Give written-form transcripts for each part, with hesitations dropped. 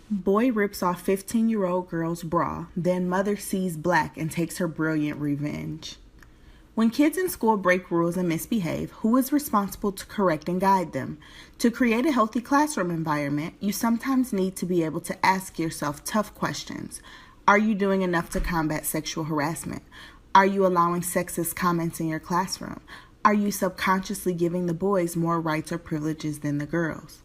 Boy rips off 15-year-old girl's bra, then mother sees black and takes her brilliant revenge. When kids in school break rules and misbehave, who is responsible to correct and guide them? To create a healthy classroom environment, you sometimes need to be able to ask yourself tough questions. Are you doing enough to combat sexual harassment? Are you allowing sexist comments in your classroom? Are you subconsciously giving the boys more rights or privileges than the girls?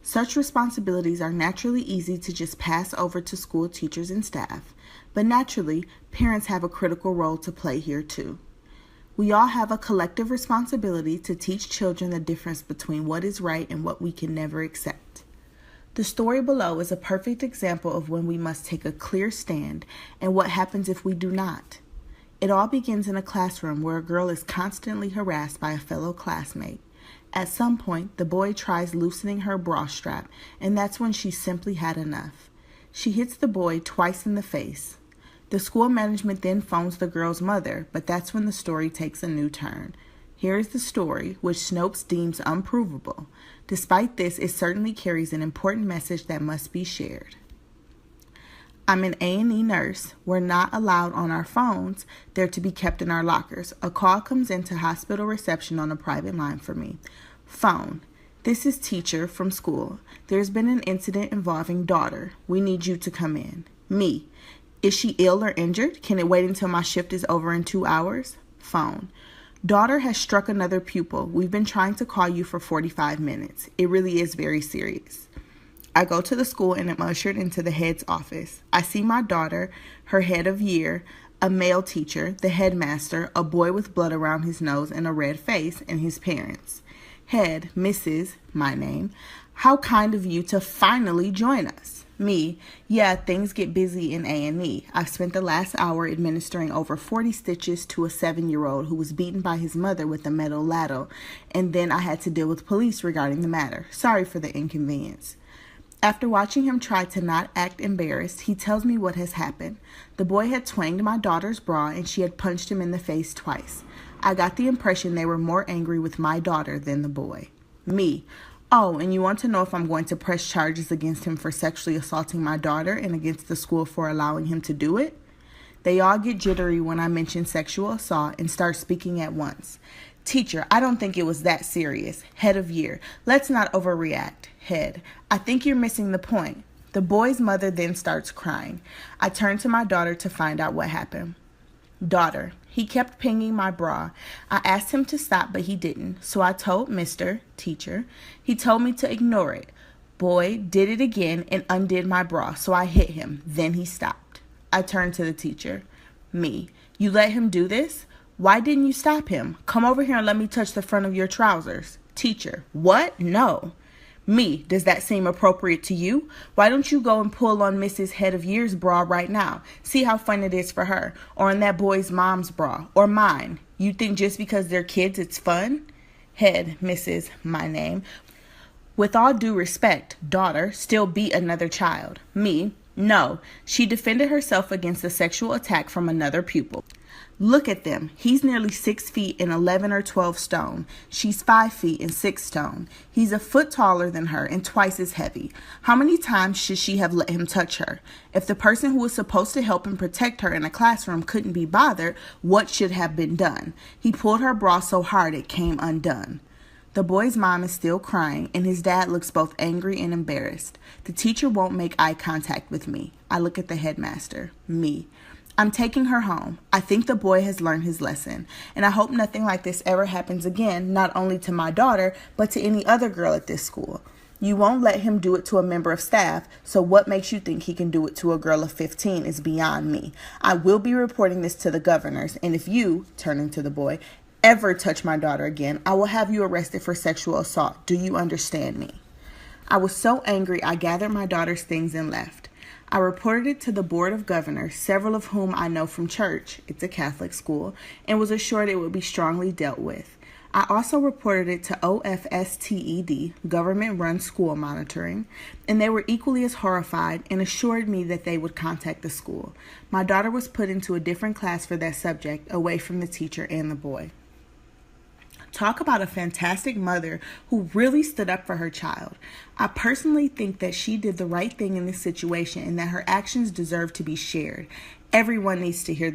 Such responsibilities are naturally easy to just pass over to school teachers and staff, but naturally, parents have a critical role to play here too. We all have a collective responsibility to teach children the difference between what is right and what we can never accept. The story below is a perfect example of when we must take a clear stand and what happens if we do not. It all begins in a classroom where a girl is constantly harassed by a fellow classmate. At some point, the boy tries loosening her bra strap, and that's when she simply had enough. She hits the boy twice in the face. The school management then phones the girl's mother, but that's when the story takes a new turn. Here is the story, which Snopes deems unprovable. Despite this, it certainly carries an important message that must be shared. I'm an A&E nurse. We're not allowed on our phones. They're to be kept in our lockers. A call comes into hospital reception on a private line for me. Phone. This is teacher from school. There's been an incident involving daughter. We need you to come in. Me. Is she ill or injured? Can it wait until my shift is over in 2 hours? Phone. Daughter has struck another pupil. We've been trying to call you for 45 minutes. It really is very serious. I go to the school and am ushered into the head's office. I see my daughter, her head of year, a male teacher, the headmaster, a boy with blood around his nose and a red face, and his parents. Head, Mrs., my name, how kind of you to finally join us. Me, yeah, things get busy in A&E. I've spent the last hour administering over 40 stitches to a 7-year-old who was beaten by his mother with a metal ladle, and then I had to deal with police regarding the matter. Sorry for the inconvenience. After watching him try to not act embarrassed, he tells me what has happened. The boy had twanged my daughter's bra and she had punched him in the face twice. I got the impression they were more angry with my daughter than the boy. Me. Oh, and you want to know if I'm going to press charges against him for sexually assaulting my daughter and against the school for allowing him to do it? They all get jittery when I mention sexual assault and start speaking at once. Teacher, I don't think it was that serious. Head of year, let's not overreact. Head, I think you're missing the point. The boy's mother then starts crying. I turn to my daughter to find out what happened. Daughter, he kept pinging my bra. I asked him to stop, but he didn't. So I told Mr. Teacher. He told me to ignore it. Boy did it again and undid my bra, so I hit him. Then he stopped. I turned to the teacher. Me, you let him do this? Why didn't you stop him? Come over here and let me touch the front of your trousers. Teacher, what? No. Me, does that seem appropriate to you? Why don't you go and pull on Mrs. Head of Year's bra right now? See how fun it is for her. Or on that boy's mom's bra. Or mine. You think just because they're kids it's fun? Head, Mrs. my name. With all due respect, daughter, still beat another child. Me, no. She defended herself against a sexual attack from another pupil. Look at them. He's nearly 6 feet and 11 or 12 stone. She's 5 feet and 6 stone. He's a foot taller than her and twice as heavy. How many times should she have let him touch her? If the person who was supposed to help and protect her in a classroom couldn't be bothered, what should have been done? He pulled her bra so hard it came undone. The boy's mom is still crying, and his dad looks both angry and embarrassed. The teacher won't make eye contact with me. I look at the headmaster. Me. I'm taking her home. I think the boy has learned his lesson, and I hope nothing like this ever happens again, not only to my daughter, but to any other girl at this school. You won't let him do it to a member of staff, so what makes you think he can do it to a girl of 15 is beyond me. I will be reporting this to the governors, and if you, turning to the boy, ever touch my daughter again, I will have you arrested for sexual assault. Do you understand me? I was so angry I gathered my daughter's things and left. I reported it to the Board of Governors, several of whom I know from church, it's a Catholic school, and was assured it would be strongly dealt with. I also reported it to OFSTED, Government-Run School Monitoring, and they were equally as horrified and assured me that they would contact the school. My daughter was put into a different class for that subject, away from the teacher and the boy. Talk about a fantastic mother who really stood up for her child. I personally think that she did the right thing in this situation and that her actions deserve to be shared. Everyone needs to hear